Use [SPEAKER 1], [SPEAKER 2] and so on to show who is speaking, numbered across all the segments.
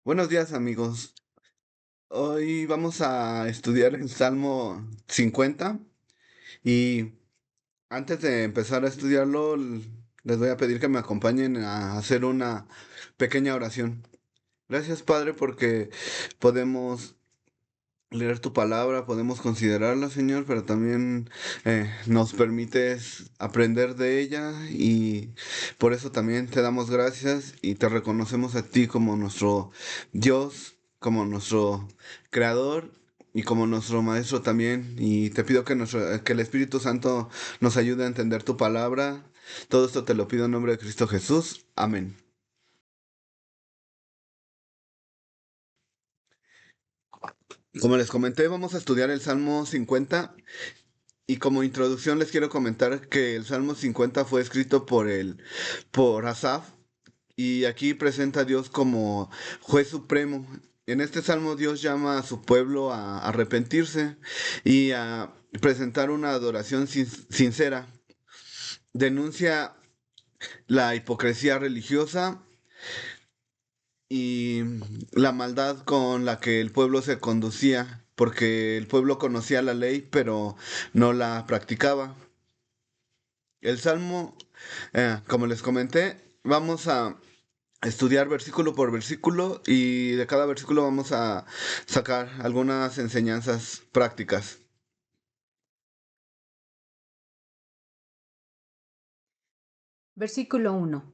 [SPEAKER 1] Buenos días amigos. Hoy vamos a estudiar el Salmo 50 y antes de empezar a estudiarlo les voy a pedir que me acompañen a hacer una pequeña oración. Gracias Padre porque podemos leer tu palabra, podemos considerarla Señor, pero también nos permites aprender de ella y por eso también te damos gracias y te reconocemos a ti como nuestro Dios, como nuestro Creador y como nuestro Maestro también. Y te pido que el Espíritu Santo nos ayude a entender tu palabra. Todo esto te lo pido en nombre de Cristo Jesús. Amén. Como les comenté, vamos a estudiar el Salmo 50. Y como introducción les quiero comentar que el Salmo 50 fue escrito por Asaf y aquí presenta a Dios como juez supremo. En este salmo Dios llama a su pueblo a arrepentirse y a presentar una adoración sincera. Denuncia la hipocresía religiosa y la maldad con la que el pueblo se conducía, porque el pueblo conocía la ley pero no la practicaba. El Salmo, como les comenté, vamos a estudiar versículo por versículo y de cada versículo vamos a sacar algunas enseñanzas prácticas.
[SPEAKER 2] Versículo 1.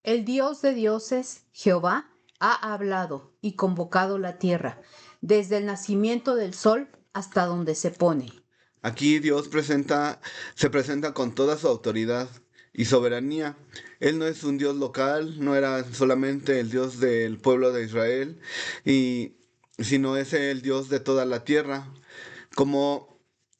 [SPEAKER 2] El Dios de dioses, Jehová, ha hablado y convocado la tierra, desde el nacimiento del sol hasta donde se pone.
[SPEAKER 1] Aquí se presenta con toda su autoridad y soberanía. Él no es un Dios local, no era solamente el Dios del pueblo de Israel, y, sino es el Dios de toda la tierra. Como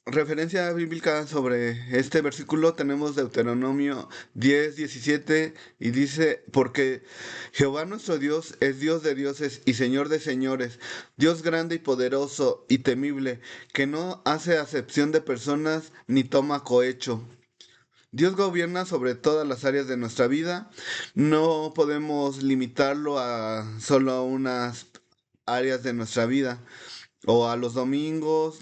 [SPEAKER 1] referencia bíblica sobre este versículo tenemos Deuteronomio 10:17 y dice, porque Jehová nuestro Dios es Dios de dioses y Señor de señores, Dios grande y poderoso y temible, que no hace acepción de personas ni toma cohecho. Dios gobierna sobre todas las áreas de nuestra vida. No podemos limitarlo a solo unas áreas de nuestra vida o a los domingos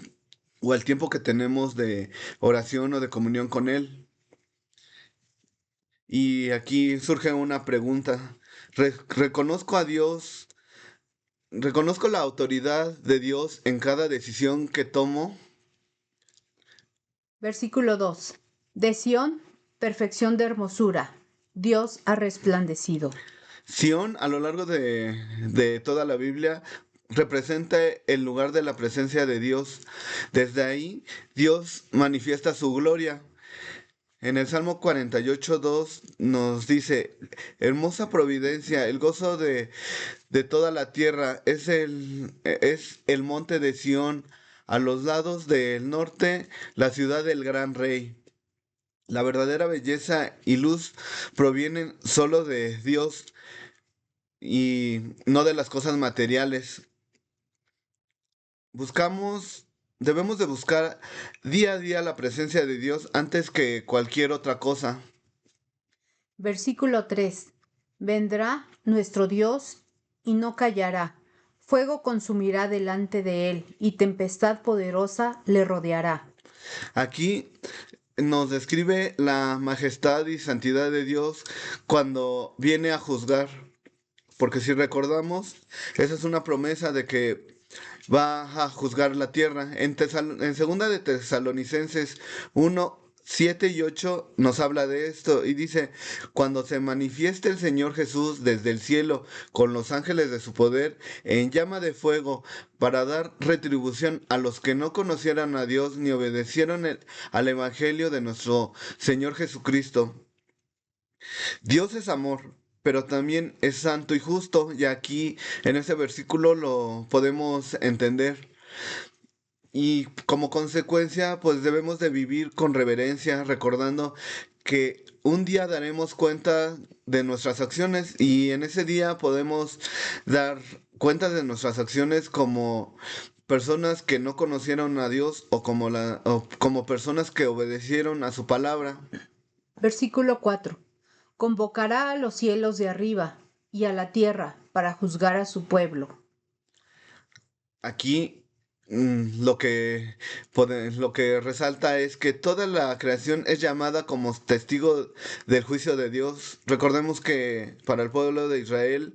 [SPEAKER 1] o al tiempo que tenemos de oración o de comunión con Él. Y aquí surge una pregunta. ¿Reconozco a Dios? ¿Reconozco la autoridad de Dios en cada decisión que tomo?
[SPEAKER 2] Versículo 2. De Sión, perfección de hermosura, Dios ha resplandecido.
[SPEAKER 1] Sión, a lo largo de toda la Biblia, representa el lugar de la presencia de Dios. Desde ahí, Dios manifiesta su gloria. En el Salmo 48:2 nos dice, hermosa providencia, el gozo de toda la tierra es el monte de Sión, a los lados del norte, la ciudad del gran rey. La verdadera belleza y luz provienen solo de Dios y no de las cosas materiales. Buscamos, debemos de buscar día a día la presencia de Dios antes que cualquier otra cosa.
[SPEAKER 2] Versículo 3. Vendrá nuestro Dios y no callará. Fuego consumirá delante de él y tempestad poderosa le rodeará.
[SPEAKER 1] Aquí nos describe la majestad y santidad de Dios cuando viene a juzgar. Porque si recordamos, esa es una promesa de que va a juzgar la tierra. En segunda de Tesalonicenses 1:7 y 8 nos habla de esto y dice, cuando se manifieste el Señor Jesús desde el cielo con los ángeles de su poder en llama de fuego para dar retribución a los que no conocieran a Dios ni obedecieron al Evangelio de nuestro Señor Jesucristo. Dios es amor, pero también es santo y justo, y aquí en este versículo lo podemos entender. Y como consecuencia, pues debemos de vivir con reverencia, recordando que un día daremos cuenta de nuestras acciones y en ese día podemos dar cuenta de nuestras acciones como personas que no conocieron a Dios o como personas que obedecieron a su palabra.
[SPEAKER 2] Versículo 4. Convocará a los cielos de arriba y a la tierra para juzgar a su pueblo.
[SPEAKER 1] Aquí lo que resalta es que toda la creación es llamada como testigo del juicio de Dios. Recordemos que para el pueblo de Israel,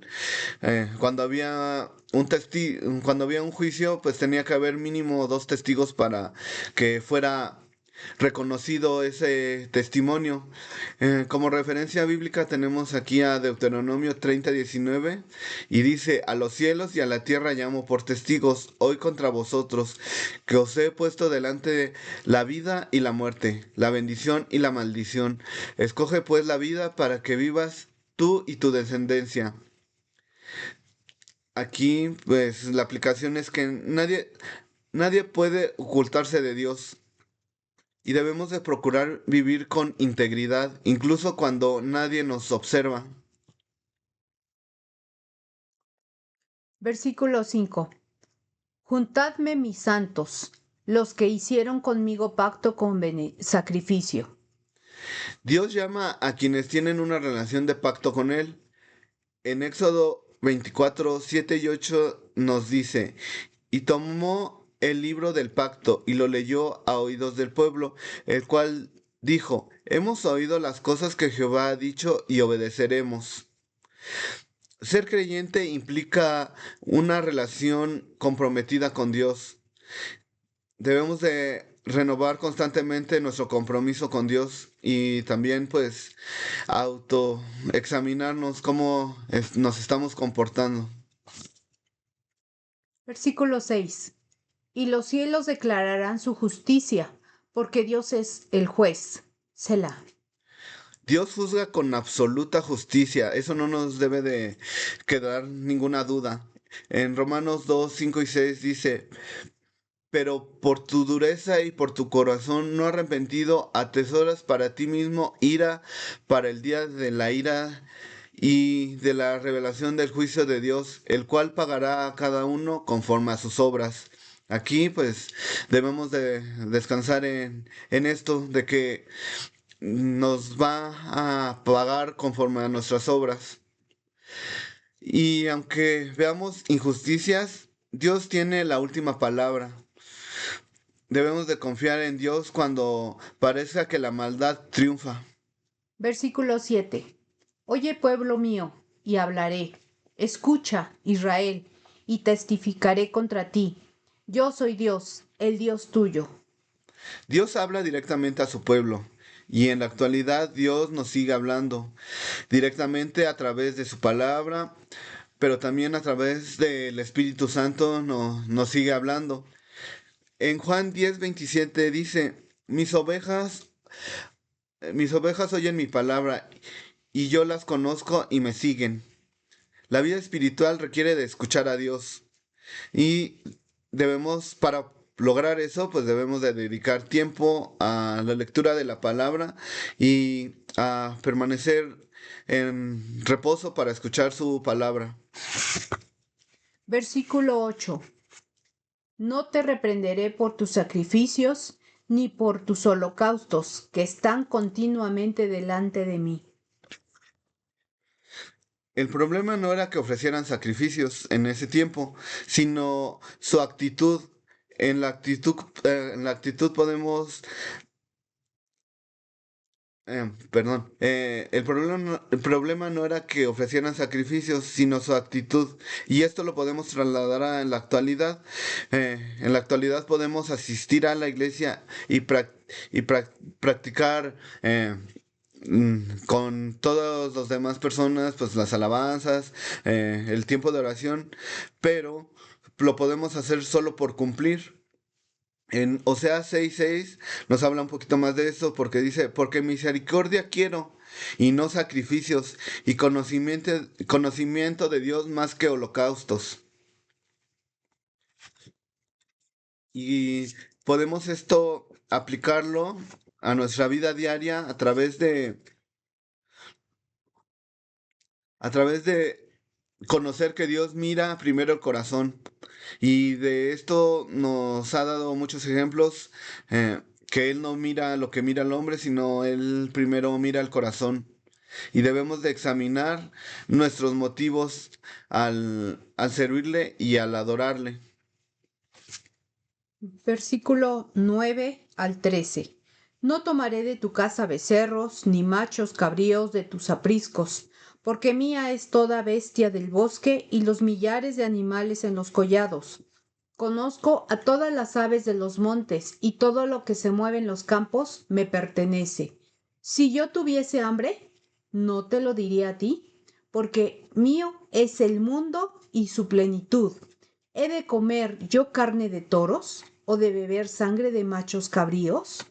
[SPEAKER 1] cuando había un juicio, pues tenía que haber mínimo dos testigos para que fuera reconocido ese testimonio. Como referencia bíblica tenemos aquí a Deuteronomio 30:19 y dice: a los cielos y a la tierra llamo por testigos hoy contra vosotros, que os he puesto delante la vida y la muerte, la bendición y la maldición. Escoge pues la vida para que vivas tú y tu descendencia. Aquí, pues, la aplicación es que nadie puede ocultarse de Dios. Y debemos de procurar vivir con integridad, incluso cuando nadie nos observa.
[SPEAKER 2] Versículo 5. Juntadme mis santos, los que hicieron conmigo pacto con sacrificio.
[SPEAKER 1] Dios llama a quienes tienen una relación de pacto con Él. En Éxodo 24, 7 y 8 nos dice: y tomó el libro del pacto y lo leyó a oídos del pueblo, el cual dijo: hemos oído las cosas que Jehová ha dicho y obedeceremos. Ser creyente implica una relación comprometida con Dios. Debemos de renovar constantemente nuestro compromiso con Dios y también pues autoexaminarnos cómo nos estamos comportando.
[SPEAKER 2] Versículo 6. Y los cielos declararán su justicia, porque Dios es el juez. Selah.
[SPEAKER 1] Dios juzga con absoluta justicia, eso no nos debe de quedar ninguna duda. En Romanos 2, 5 y 6 dice: pero por tu dureza y por tu corazón no arrepentido, atesoras para ti mismo ira para el día de la ira y de la revelación del juicio de Dios, el cual pagará a cada uno conforme a sus obras. Aquí pues debemos de descansar en esto, de que nos va a pagar conforme a nuestras obras. Y aunque veamos injusticias, Dios tiene la última palabra. Debemos de confiar en Dios cuando parezca que la maldad triunfa.
[SPEAKER 2] Versículo 7. Oye, pueblo mío, y hablaré. Escucha, Israel, y testificaré contra ti. Yo soy Dios, el Dios tuyo.
[SPEAKER 1] Dios habla directamente a su pueblo y en la actualidad Dios nos sigue hablando directamente a través de su palabra, pero también a través del Espíritu Santo nos sigue hablando. En Juan 10:27 dice: mis ovejas oyen mi palabra y yo las conozco y me siguen. La vida espiritual requiere de escuchar a Dios y para lograr eso, pues debemos de dedicar tiempo a la lectura de la palabra y a permanecer en reposo para escuchar su palabra.
[SPEAKER 2] Versículo 8. No te reprenderé por tus sacrificios, ni por tus holocaustos, que están continuamente delante de mí.
[SPEAKER 1] El problema no era que ofrecieran sacrificios en ese tiempo, sino su actitud. En la actitud podemos perdón, el problema no era que ofrecieran sacrificios, sino su actitud. Y esto lo podemos trasladar en la actualidad. En la actualidad podemos asistir a la iglesia y practicar con todas las demás personas, pues las alabanzas, el tiempo de oración, pero lo podemos hacer solo por cumplir. En Oseas 6:6 nos habla un poquito más de eso porque dice: porque misericordia quiero y no sacrificios, y conocimiento de Dios más que holocaustos. Y podemos esto aplicarlo a nuestra vida diaria a través de conocer que Dios mira primero el corazón. Y de esto nos ha dado muchos ejemplos, que Él no mira lo que mira el hombre, sino Él primero mira el corazón. y debemos de examinar nuestros motivos al servirle y al adorarle.
[SPEAKER 2] Versículo 9 al 13. No tomaré de tu casa becerros, ni machos cabríos de tus apriscos, porque mía es toda bestia del bosque y los millares de animales en los collados. Conozco a todas las aves de los montes, y todo lo que se mueve en los campos me pertenece. Si yo tuviese hambre, no te lo diría a ti, porque mío es el mundo y su plenitud. ¿He de comer yo carne de toros o de beber sangre de machos cabríos?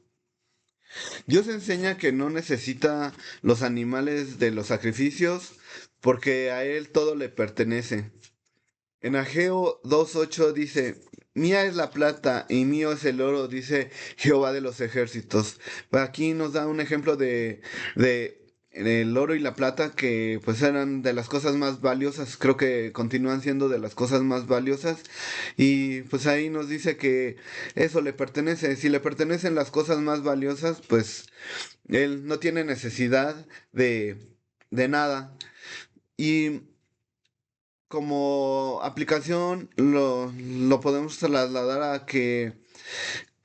[SPEAKER 1] Dios enseña que no necesita los animales de los sacrificios porque a Él todo le pertenece. En Ageo 2.8 dice, mía es la plata y mío es el oro, dice Jehová de los ejércitos. Aquí nos da un ejemplo de el oro y la plata que pues eran de las cosas más valiosas, creo que continúan siendo de las cosas más valiosas y pues ahí nos dice que eso le pertenece. Si le pertenecen las cosas más valiosas, pues él no tiene necesidad de nada. Y como aplicación lo podemos trasladar a que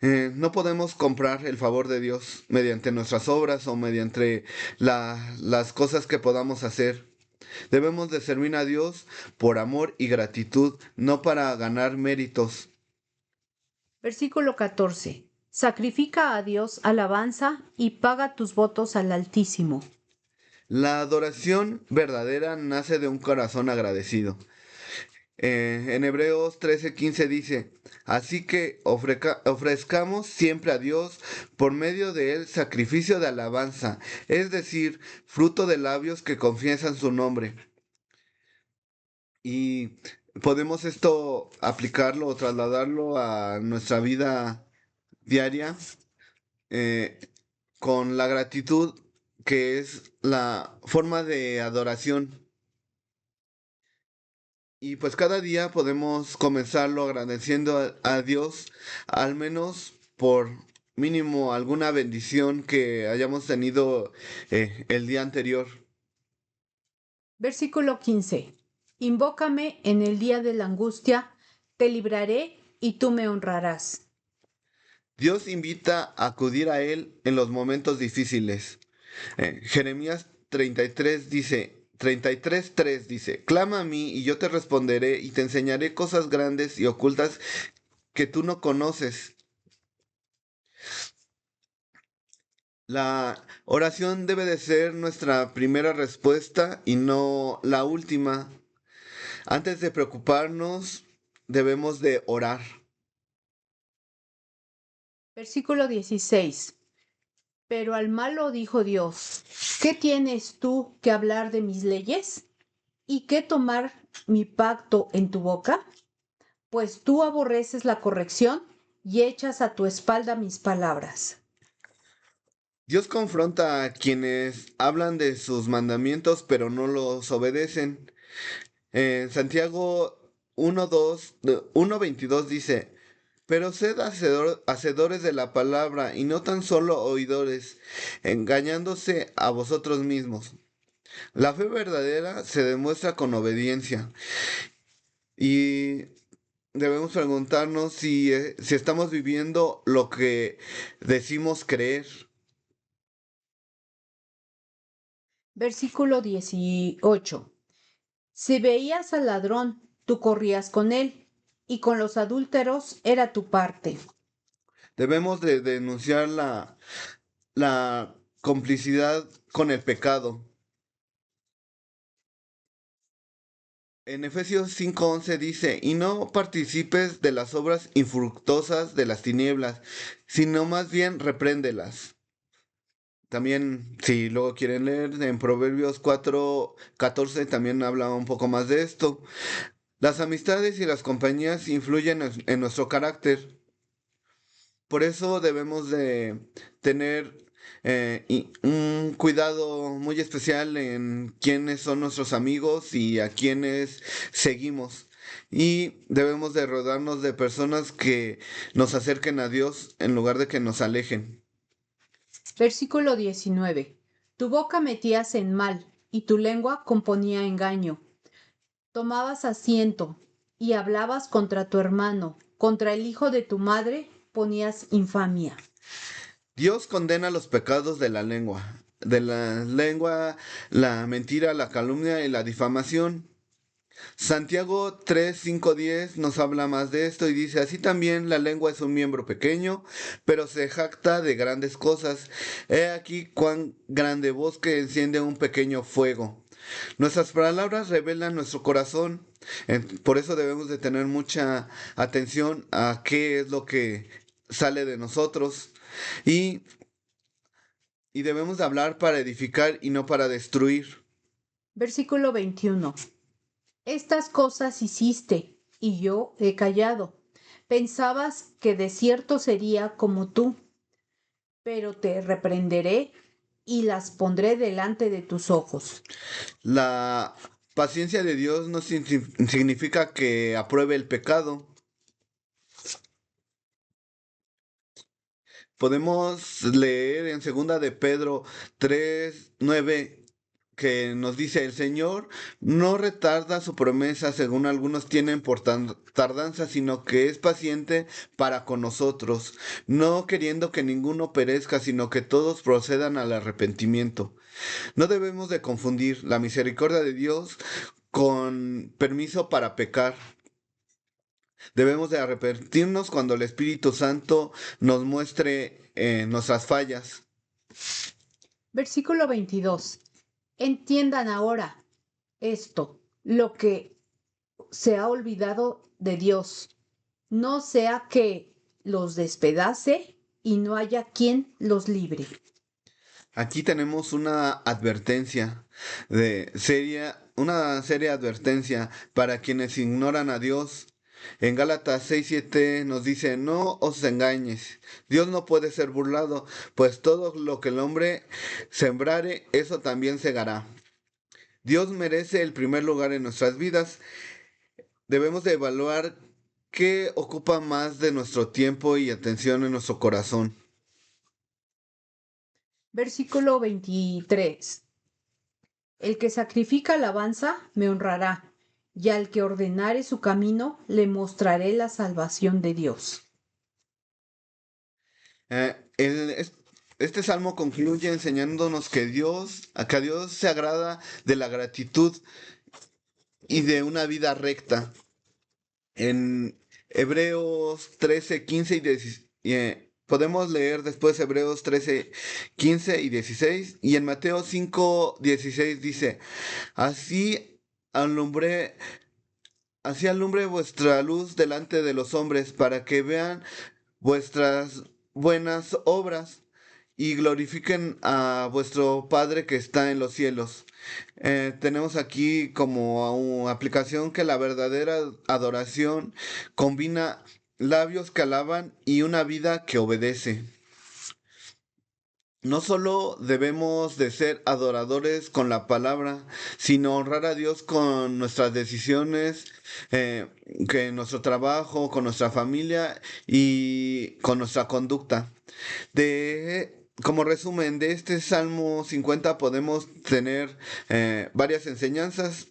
[SPEAKER 1] no podemos comprar el favor de Dios mediante nuestras obras o mediante las cosas que podamos hacer. Debemos de servir a Dios por amor y gratitud, no para ganar méritos.
[SPEAKER 2] Versículo 14. Sacrifica a Dios alabanza y paga tus votos al Altísimo.
[SPEAKER 1] La adoración verdadera nace de un corazón agradecido. En Hebreos 13:15 dice, así que ofrezcamos siempre a Dios por medio de él sacrificio de alabanza, es decir, fruto de labios que confiesan su nombre. Y podemos esto aplicarlo o trasladarlo a nuestra vida diaria eh, con la gratitud que es la forma de adoración. Y pues cada día podemos comenzarlo agradeciendo a Dios, al menos por mínimo alguna bendición que hayamos tenido el día anterior.
[SPEAKER 2] Versículo 15. Invócame en el día de la angustia, te libraré y tú me honrarás.
[SPEAKER 1] Dios invita a acudir a Él en los momentos difíciles. Jeremías 33 dice, 33:3 dice, clama a mí y yo te responderé y te enseñaré cosas grandes y ocultas que tú no conoces. La oración debe de ser nuestra primera respuesta y no la última. Antes de preocuparnos, debemos de orar.
[SPEAKER 2] Versículo 16. Pero al malo dijo Dios, ¿qué tienes tú que hablar de mis leyes? ¿Y qué tomar mi pacto en tu boca? Pues tú aborreces la corrección y echas a tu espalda mis palabras.
[SPEAKER 1] Dios confronta a quienes hablan de sus mandamientos pero no los obedecen. En Santiago 1:22 dice, pero sed hacedores de la palabra y no tan solo oidores, engañándose a vosotros mismos. La fe verdadera se demuestra con obediencia y debemos preguntarnos si estamos viviendo lo que decimos creer.
[SPEAKER 2] Versículo 18. Si veías al ladrón, tú corrías con él, y con los adúlteros era tu parte.
[SPEAKER 1] Debemos de denunciar la complicidad con el pecado. En Efesios 5:11 dice, y no participes de las obras infructuosas de las tinieblas, sino más bien repréndelas. También, si luego quieren leer, en Proverbios 4:14 también habla un poco más de esto. Las amistades y las compañías influyen en nuestro carácter. Por eso debemos de tener un cuidado muy especial en quiénes son nuestros amigos y a quiénes seguimos. Y debemos de rodearnos de personas que nos acerquen a Dios en lugar de que nos alejen.
[SPEAKER 2] Versículo 19. Tu boca metías en mal, y tu lengua componía engaño. Tomabas asiento y hablabas contra tu hermano, contra el hijo de tu madre ponías infamia.
[SPEAKER 1] Dios condena los pecados de la lengua, la mentira, la calumnia y la difamación. Santiago 3, 5, 10 nos habla más de esto y dice, así también la lengua es un miembro pequeño, pero se jacta de grandes cosas. He aquí cuán grande bosque enciende un pequeño fuego. Nuestras palabras revelan nuestro corazón, por eso debemos de tener mucha atención a qué es lo que sale de nosotros y, y debemos de hablar para edificar y no para destruir.
[SPEAKER 2] Versículo 21. Estas cosas hiciste, y yo he callado. Pensabas que de cierto sería como tú, pero te reprenderé y las pondré delante de tus ojos.
[SPEAKER 1] La paciencia de Dios no significa que apruebe el pecado. Podemos leer en segunda de Pedro 3 9 que nos dice, el Señor no retarda su promesa según algunos tienen por tardanza, sino que es paciente para con nosotros, no queriendo que ninguno perezca, sino que todos procedan al arrepentimiento. No debemos de confundir la misericordia de Dios con permiso para pecar. Debemos de arrepentirnos cuando el Espíritu Santo nos muestre nuestras fallas.
[SPEAKER 2] Versículo 22. Entiendan ahora esto, lo que se ha olvidado de Dios, no sea que los despedace y no haya quien los libre.
[SPEAKER 1] Aquí tenemos una seria advertencia para quienes ignoran a Dios. En Gálatas 6:7 nos dice, no os engañes, Dios no puede ser burlado, pues todo lo que el hombre sembrare, eso también segará. Dios merece el primer lugar en nuestras vidas. Debemos de evaluar qué ocupa más de nuestro tiempo y atención en nuestro corazón.
[SPEAKER 2] Versículo 23. El que sacrifica alabanza me honrará, y al que ordenare su camino le mostraré la salvación de Dios.
[SPEAKER 1] Eh, el- es- este salmo concluye enseñándonos que a Dios se agrada de la gratitud y de una vida recta. En Hebreos 13 15 y 16, podemos leer después Hebreos 13 15 y 16, y en Mateo 5 16 dice, así alumbré, así alumbre vuestra luz delante de los hombres para que vean vuestras buenas obras y glorifiquen a vuestro Padre que está en los cielos. Tenemos aquí como aplicación que la verdadera adoración combina labios que alaban y una vida que obedece. No solo debemos de ser adoradores con la palabra, sino honrar a Dios con nuestras decisiones, que nuestro trabajo, con nuestra familia y con nuestra conducta. Como resumen de este Salmo 50 podemos tener varias enseñanzas.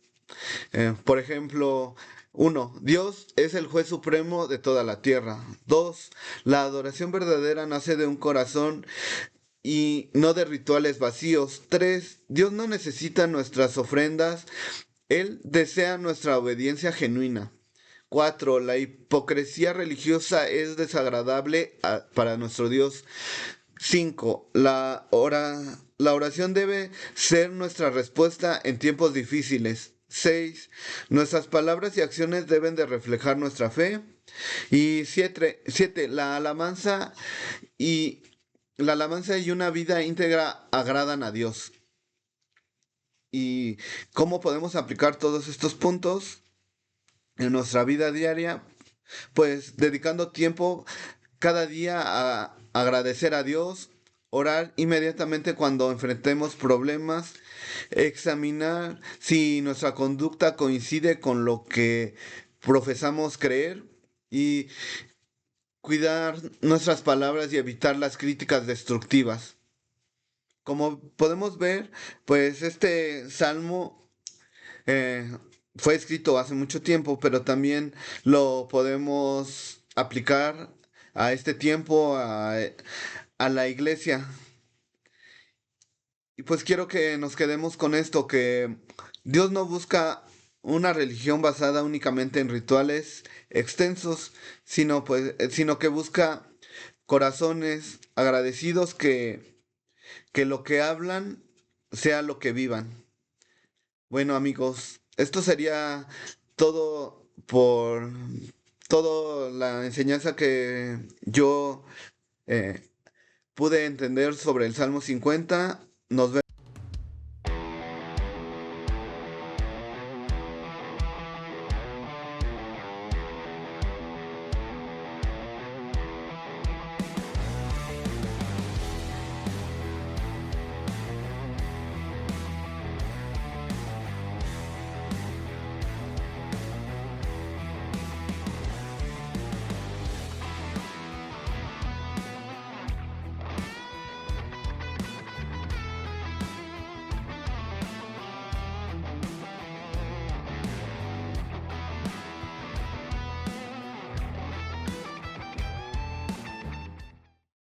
[SPEAKER 1] Por ejemplo, uno, Dios es el juez supremo de toda la tierra. Dos, la adoración verdadera nace de un corazón y no de rituales vacíos. Tres, Dios no necesita nuestras ofrendas, Él desea nuestra obediencia genuina. Cuatro, la hipocresía religiosa es desagradable para nuestro Dios. Cinco, la oración debe ser nuestra respuesta en tiempos difíciles. Seis, nuestras palabras y acciones deben de reflejar nuestra fe. Y siete, y la alabanza y una vida íntegra agradan a Dios. ¿Y cómo podemos aplicar todos estos puntos en nuestra vida diaria? Pues dedicando tiempo cada día a agradecer a Dios, orar inmediatamente cuando enfrentemos problemas, examinar si nuestra conducta coincide con lo que profesamos creer y cuidar nuestras palabras y evitar las críticas destructivas. Como podemos ver, pues este salmo eh, fue escrito hace mucho tiempo, pero también lo podemos aplicar a este tiempo, a la iglesia. Y pues quiero que nos quedemos con esto, que Dios no busca una religión basada únicamente en rituales extensos, sino que busca corazones agradecidos que lo que hablan sea lo que vivan. Bueno, amigos, esto sería todo por toda la enseñanza que yo eh, pude entender sobre el Salmo 50. Nos vemos.